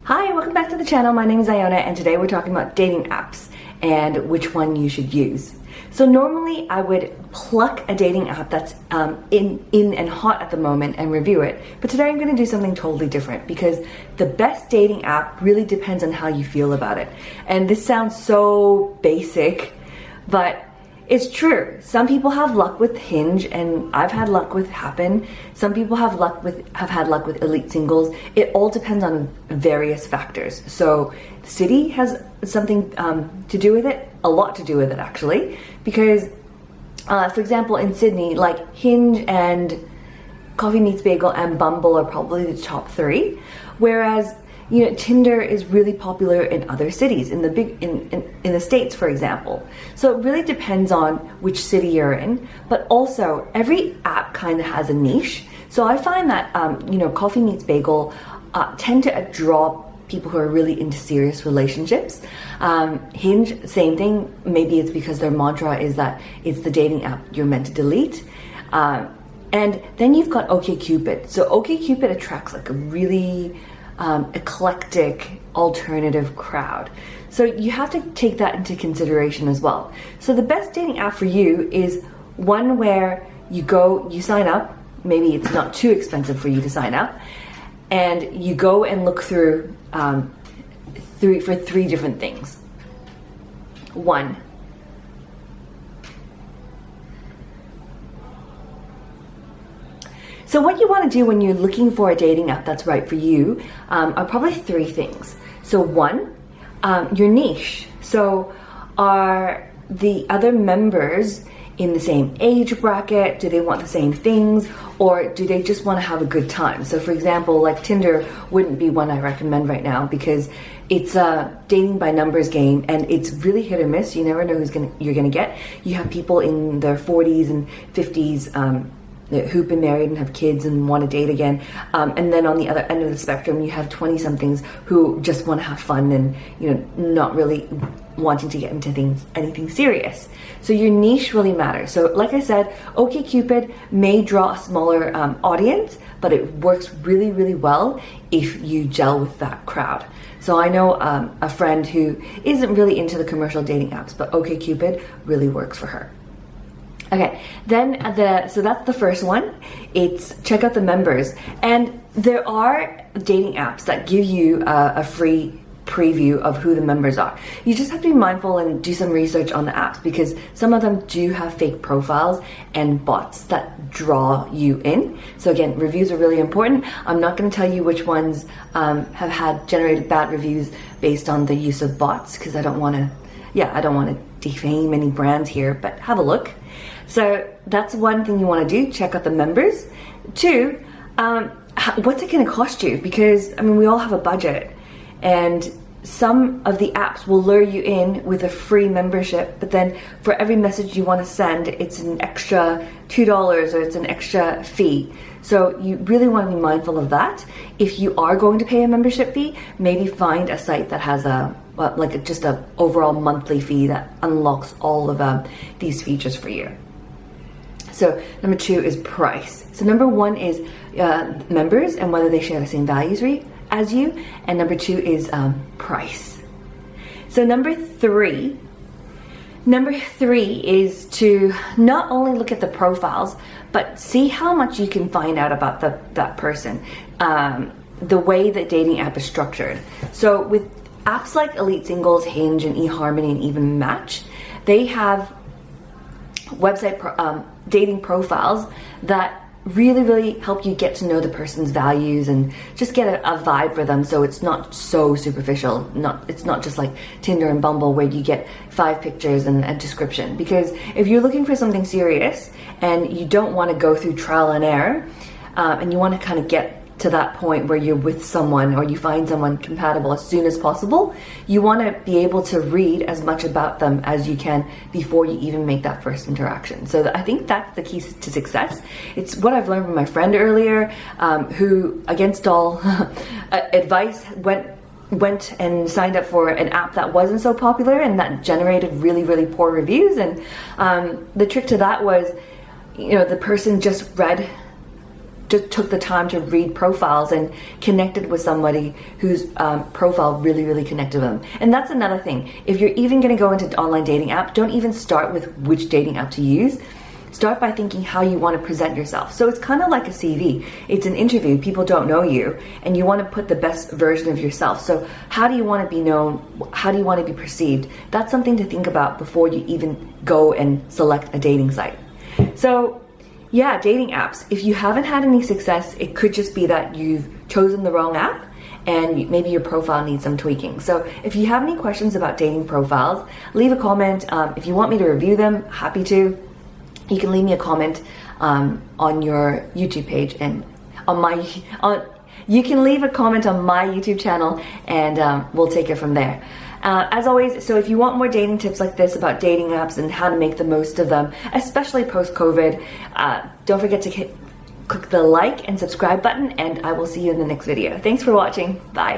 Hi, welcome back to the channel. My name is Iona and today we're talking about dating apps and which one you should use. So normally I would pluck a dating app that's in and hot at the moment and review it. But today I'm going to do something totally different because the best dating app really depends on how you feel about it. And this sounds so basic, but it's true. Some people have luck with Hinge, and I've had luck with Happen. Some people have had luck with Elite Singles. It all depends on various factors. So city has something to do with it, a lot to do with it actually, because for example in Sydney, like Hinge and Coffee Meets Bagel and Bumble are probably the top three, whereas Tinder is really popular in other cities, in the States, for example. So it really depends on which city you're in, but also every app kind of has a niche. So I find that, Coffee Meets Bagel tend to draw people who are really into serious relationships. Hinge, same thing. Maybe it's because their mantra is that it's the dating app you're meant to delete. And then you've got OkCupid. So OkCupid attracts like a really eclectic alternative crowd. So you have to take that into consideration as well. So the best dating app for you is one where you sign up, maybe it's not too expensive for you to sign up, and you go and look through for three different things. One, so what you want to do when you're looking for a dating app that's right for you are probably three things. So one, your niche. So are the other members in the same age bracket? Do they want the same things? Or do they just want to have a good time? So for example, like Tinder wouldn't be one I recommend right now because it's a dating by numbers game and it's really hit or miss. You never know you're gonna get. You have people in their 40s and 50s who've been married and have kids and want to date again, and then on the other end of the spectrum you have 20-somethings who just want to have fun and not really wanting to get into anything serious. So your niche really matters. So like I said, OkCupid may draw a smaller audience, but it works really, really well if you gel with that crowd. So I know a friend who isn't really into the commercial dating apps, but OkCupid really works for her. Okay, then so that's the first one. It's check out the members. And there are dating apps that give you a free preview of who the members are. You just have to be mindful and do some research on the apps because some of them do have fake profiles and bots that draw you in. So again, reviews are really important. I'm not going to tell you which ones have had generated bad reviews based on the use of bots because I don't want to defame any brands here, but have a look. So that's one thing you want to do, check out the members. Two, what's it going to cost you? Because we all have a budget and some of the apps will lure you in with a free membership, but then for every message you want to send, it's an extra $2 or it's an extra fee. So you really want to be mindful of that. If you are going to pay a membership fee, maybe find a site that has just a overall monthly fee that unlocks all of these features for you. So number two is price. So number one is members and whether they share the same values as you, and number two is price. So number three is to not only look at the profiles, but see how much you can find out about that person, the way that dating app is structured. So with apps like Elite Singles, Hinge, and eHarmony, and even Match, they have website dating profiles that really, really help you get to know the person's values and just get a vibe for them, so it's not so superficial. It's not just like Tinder and Bumble where you get 5 pictures and a description. Because if you're looking for something serious and you don't want to go through trial and error, and you want to kind of get to that point where you're with someone or you find someone compatible as soon as possible, you want to be able to read as much about them as you can before you even make that first interaction. So I think that's the key to success. It's what I've learned from my friend earlier, who against all advice went and signed up for an app that wasn't so popular and that generated really, really poor reviews. And the trick to that was, the person just read just took the time to read profiles and connected with somebody whose profile really connected with them. And that's another thing. If you're even going to go into online dating app, don't even start with which dating app to use. Start by thinking how you want to present yourself. So it's kind of like a CV. It's an interview. People don't know you, and you want to put the best version of yourself. So how do you want to be known? How do you want to be perceived? That's something to think about before you even go and select a dating site. So yeah, dating apps. If you haven't had any success, it could just be that you've chosen the wrong app and maybe your profile needs some tweaking. So if you have any questions about dating profiles, leave a comment. If you want me to review them, happy to. You can leave me a comment on your YouTube page and you can leave a comment on my YouTube channel, and we'll take it from there. As always, so if you want more dating tips like this about dating apps and how to make the most of them, especially post-COVID, don't forget to click the like and subscribe button, and I will see you in the next video. Thanks for watching. Bye.